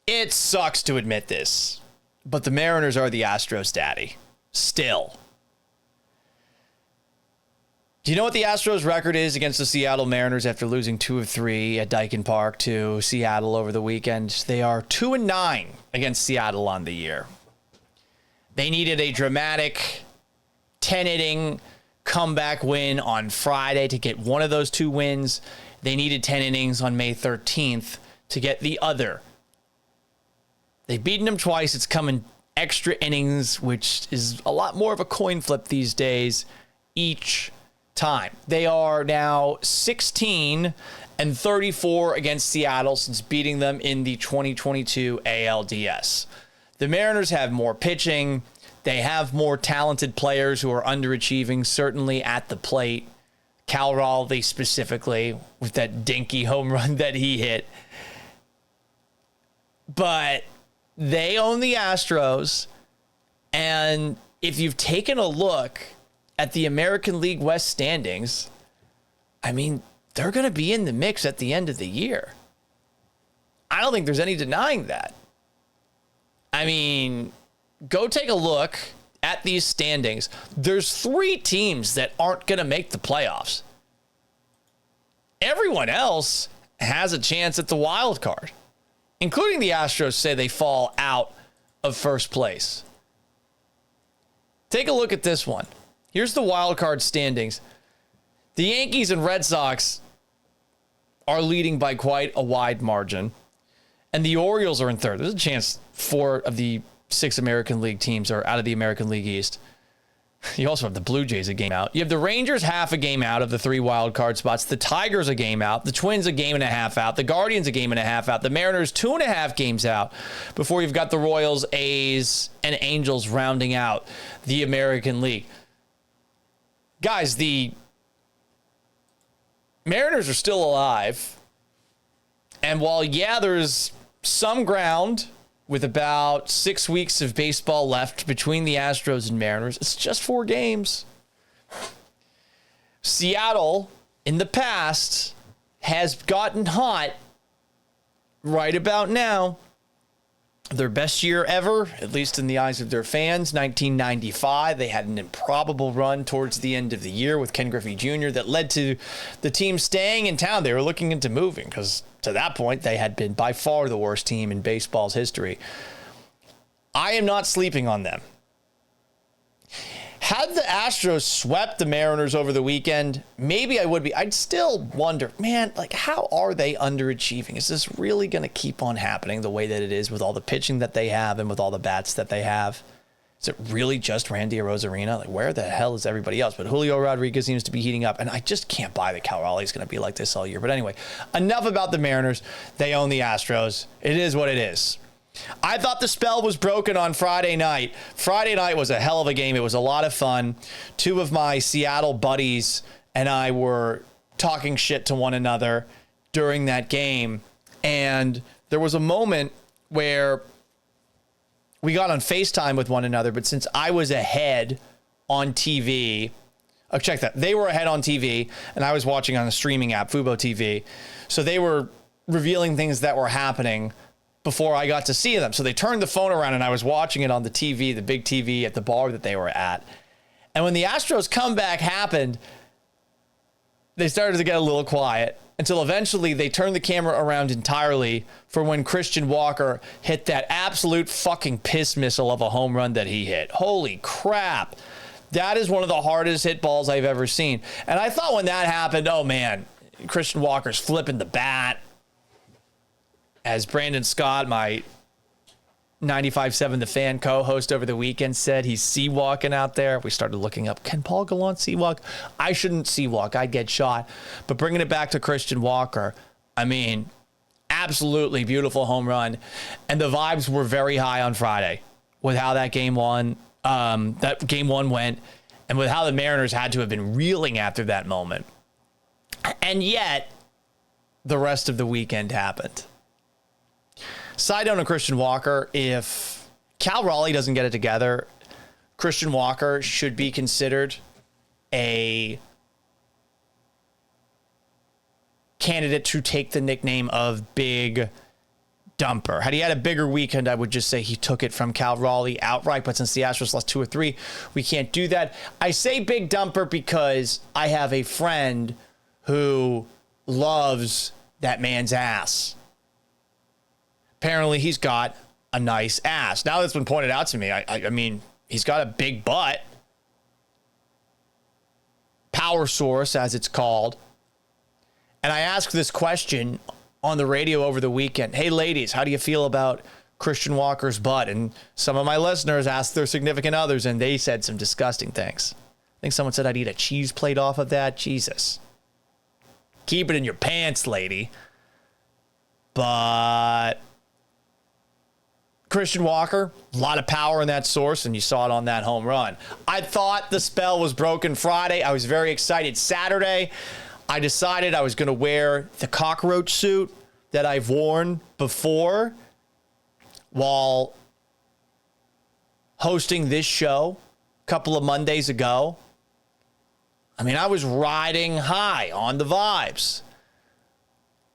It sucks to admit this, but the Mariners are the Astros daddy. Still. Do you know what the Astros record is against the Seattle Mariners after losing 2 of 3 at Daikin Park to Seattle over the weekend? They are 2-9 against Seattle on the year. They needed a dramatic 10-inning comeback win on Friday to get one of those 2 wins. They needed 10 innings on May 13th to get the other. They've beaten them twice. It's coming extra innings, which is a lot more of a coin flip these days each time. They are now 16-34 against Seattle since beating them in the 2022 ALDS. The Mariners have more pitching. They have more talented players who are underachieving, certainly at the plate. Cal Raleigh specifically, with that dinky home run that he hit. But they own the Astros, and if you've taken a look at the American League West standings, I mean, they're going to be in the mix at the end of the year. I don't think there's any denying that. I mean, go take a look at these standings. There's 3 teams that aren't going to make the playoffs. Everyone else has a chance at the wild card, including the Astros say they fall out of first place. Take a look at this one. Here's the wild card standings. The Yankees and Red Sox are leading by quite a wide margin, and the Orioles are in third. There's a chance 4 of the 6 American League teams are out of the American League East. You also have the Blue Jays a game out. You have the Rangers half a game out of the 3 wild card spots. The Tigers a game out. The Twins a game and a half out. The Guardians a game and a half out. The Mariners 2.5 games out before you've got the Royals, A's, and Angels rounding out the American League. Guys, the Mariners are still alive. And while, yeah, there's some ground with about 6 weeks of baseball left between the Astros and Mariners, it's just 4 games. Seattle, in the past, has gotten hot right about now. Their best year ever, at least in the eyes of their fans, 1995. They had an improbable run towards the end of the year with Ken Griffey Jr. that led to the team staying in town. They were looking into moving because to that point, they had been by far the worst team in baseball's history. I am not sleeping on them. Had the Astros swept the Mariners over the weekend, maybe I would be. I'd still wonder, man, like, how are they underachieving? Is this really going to keep on happening the way that it is with all the pitching that they have and with all the bats that they have? Is it really just Randy Arozarena? Like, where the hell is everybody else? But Julio Rodriguez seems to be heating up, and I just can't buy that Cal Raleigh's going to be like this all year. But anyway, enough about the Mariners. They own the Astros. It is what it is. I thought the spell was broken on Friday night. Friday night was a hell of a game. It was a lot of fun. 2 of my Seattle buddies and I were talking shit to one another during that game. And there was a moment where we got on FaceTime with one another, but since I was ahead on TV, oh, check that. They were ahead on TV, and I was watching on a streaming app, Fubo TV. So they were revealing things that were happening before I got to see them. So they turned the phone around, and I was watching it on the TV, the big TV at the bar that they were at. And when the Astros comeback happened, they started to get a little quiet until eventually they turned the camera around entirely for when Christian Walker hit that absolute fucking piss missile of a home run that he hit. Holy crap. That is one of the hardest hit balls I've ever seen. And I thought when that happened, oh man, Christian Walker's flipping the bat. As Brandon Scott, my 95.7 The Fan co-host over the weekend, said, he's sea-walking out there. We started looking up, can Paul Gallant sea-walk? I shouldn't sea-walk. I'd get shot. But bringing it back to Christian Walker, I mean, absolutely beautiful home run. And the vibes were very high on Friday with how that game one went and with how the Mariners had to have been reeling after that moment. And yet, the rest of the weekend happened. Side note on Christian Walker, if Cal Raleigh doesn't get it together, Christian Walker should be considered a candidate to take the nickname of Big dumper. Had he had a bigger weekend, I would just say he took it from Cal Raleigh outright. But since the Astros lost 2 or 3, we can't do that. I say big dumper because I have a friend who loves that man's ass. Apparently, he's got a nice ass. Now that's been pointed out to me. I mean, he's got a big butt. Power source, as it's called. And I asked this question on the radio over the weekend. Hey, ladies, how do you feel about Christian Walker's butt? And some of my listeners asked their significant others, and they said some disgusting things. I think someone said I'd eat a cheese plate off of that. Jesus. Keep it in your pants, lady. But Christian Walker, a lot of power in that source, and you saw it on that home run. I thought the spell was broken Friday. I was very excited Saturday. I decided I was going to wear the cockroach suit that I've worn before while hosting this show a couple of Mondays ago. I mean, I was riding high on the vibes.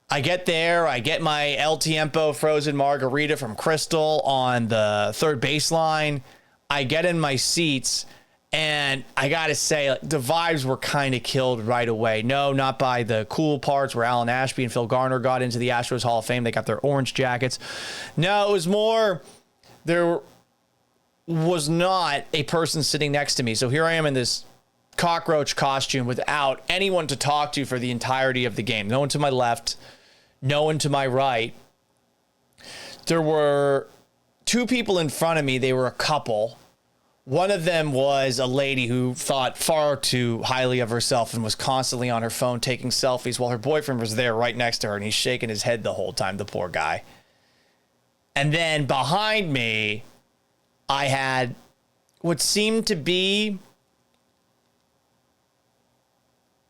I get there, I get my El Tiempo frozen margarita from Crystal on the third baseline. I get in my seats, and I got to say, like, the vibes were kind of killed right away. No, not by the cool parts where Alan Ashby and Phil Garner got into the Astros Hall of Fame. They got their orange jackets. No, it was more, there was not a person sitting next to me. So here I am in this cockroach costume without anyone to talk to for the entirety of the game. No one to my left, no one to my right. There were 2 people in front of me. They were a couple. One of them was a lady who thought far too highly of herself and was constantly on her phone taking selfies while her boyfriend was there right next to her, and he's shaking his head the whole time, the poor guy. And then behind me, I had what seemed to be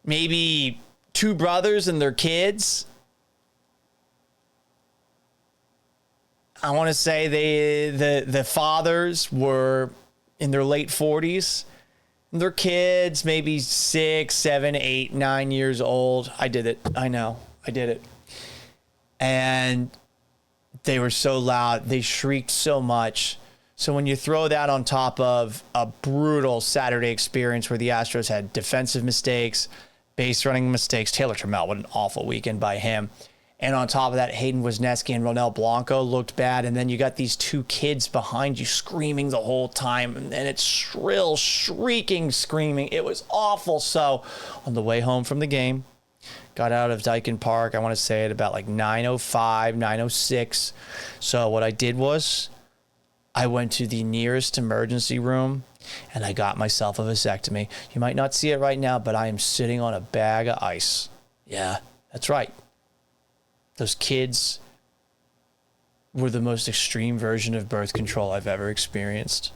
maybe 2 brothers and their kids. I want to say the fathers were in their late 40s. Their kids, maybe 6, 7, 8, 9 years old. I did it. I know. I did it. And they were so loud. They shrieked so much. So when you throw that on top of a brutal Saturday experience where the Astros had defensive mistakes, base running mistakes, Taylor Trammell, what an awful weekend by him. And on top of that, Hayden Wesneski and Ronel Blanco looked bad. And then you got these 2 kids behind you screaming the whole time. And it's shrill, shrieking, screaming. It was awful. So on the way home from the game, got out of Dyken Park, I want to say at about like 9:05, 9:06. So what I did was I went to the nearest emergency room and I got myself a vasectomy. You might not see it right now, but I am sitting on a bag of ice. Yeah, that's right. Those kids were the most extreme version of birth control I've ever experienced.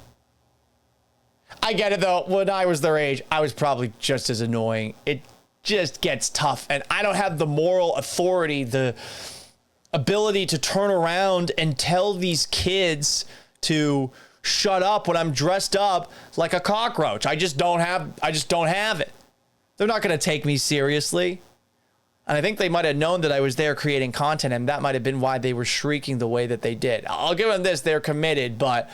I get it, though. When I was their age, I was probably just as annoying. It just gets tough, and I don't have the moral authority, the ability to turn around and tell these kids to shut up when I'm dressed up like a cockroach. I just don't have it. They're not going to take me seriously. And I think they might have known that I was there creating content, and that might have been why they were shrieking the way that they did. I'll give them this. They're committed, but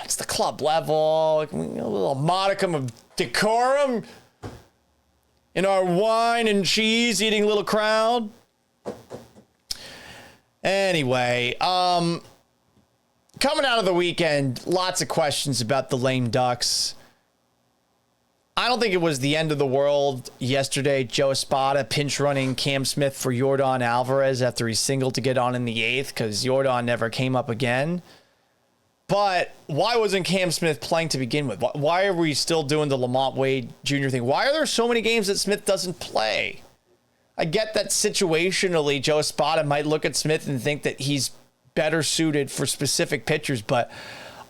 it's the club level. A little modicum of decorum in our wine and cheese eating little crowd. Anyway, coming out of the weekend, lots of questions about the lame ducks. I don't think it was the end of the world yesterday. Joe Espada pinch running Cam Smith for Yordan Alvarez after he singled to get on in the 8th because Yordan never came up again. But why wasn't Cam Smith playing to begin with? Why are we still doing the Lamont Wade Jr. thing? Why are there so many games that Smith doesn't play? I get that situationally Joe Espada might look at Smith and think that he's better suited for specific pitchers, but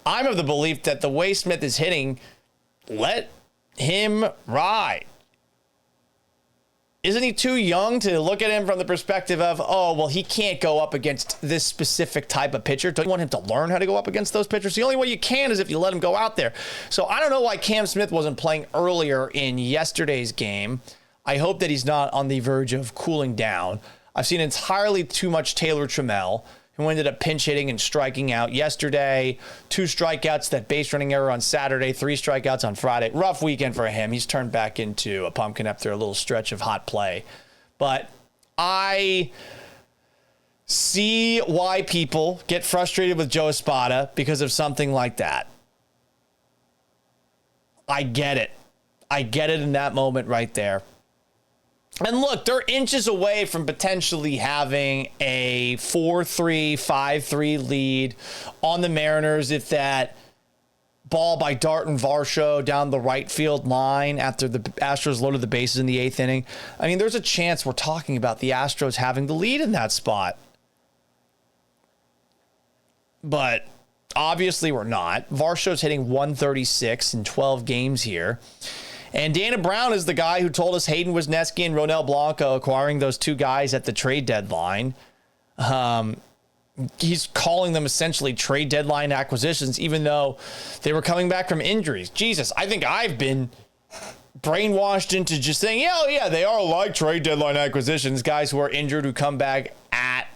I'm of the belief that the way Smith is hitting, let him ride. Isn't he too young to look at him from the perspective of, oh, well, he can't go up against this specific type of pitcher? Don't you want him to learn how to go up against those pitchers? The only way you can is if you let him go out there. So I don't know why Cam Smith wasn't playing earlier in yesterday's game. I hope that he's not on the verge of cooling down. I've seen entirely too much Taylor Trammell, who ended up pinch hitting and striking out yesterday. 2 strikeouts, that base running error on Saturday, 3 strikeouts on Friday. Rough weekend for him. He's turned back into a pumpkin after a little stretch of hot play. But I see why people get frustrated with Joe Espada because of something like that. I get it. I get it in that moment right there. And look, they're inches away from potentially having a 4-3, 5-3 lead on the Mariners if that ball by Darton Varsho down the right field line after the Astros loaded the bases in the 8th inning. I mean, there's a chance we're talking about the Astros having the lead in that spot. But obviously we're not. Varsho's hitting 136 in 12 games here. And Dana Brown is the guy who told us Hayden Wisniewski and Ronel Blanco acquiring those 2 guys at the trade deadline. He's calling them essentially trade deadline acquisitions, even though they were coming back from injuries. Jesus, I think I've been brainwashed into just saying, yeah, they are like trade deadline acquisitions, guys who are injured who come back at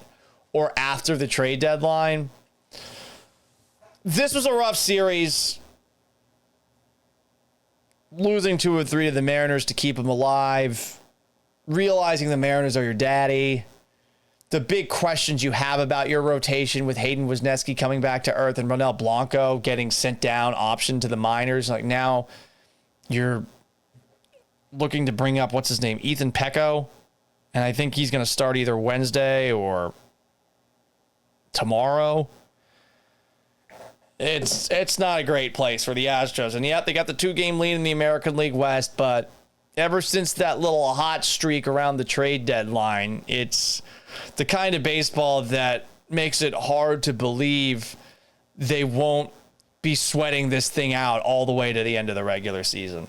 or after the trade deadline. This was a rough series. Losing 2 or 3 to the Mariners to keep them alive. Realizing the Mariners are your daddy. The big questions you have about your rotation with Hayden Wisniewski coming back to earth and Ronel Blanco getting sent down, option to the minors. Like now you're looking to bring up, what's his name? Ethan Pecco. And I think he's going to start either Wednesday or tomorrow. It's not a great place for the Astros. And yet they got the 2-game lead in the American League West, but ever since that little hot streak around the trade deadline, it's the kind of baseball that makes it hard to believe they won't be sweating this thing out all the way to the end of the regular season.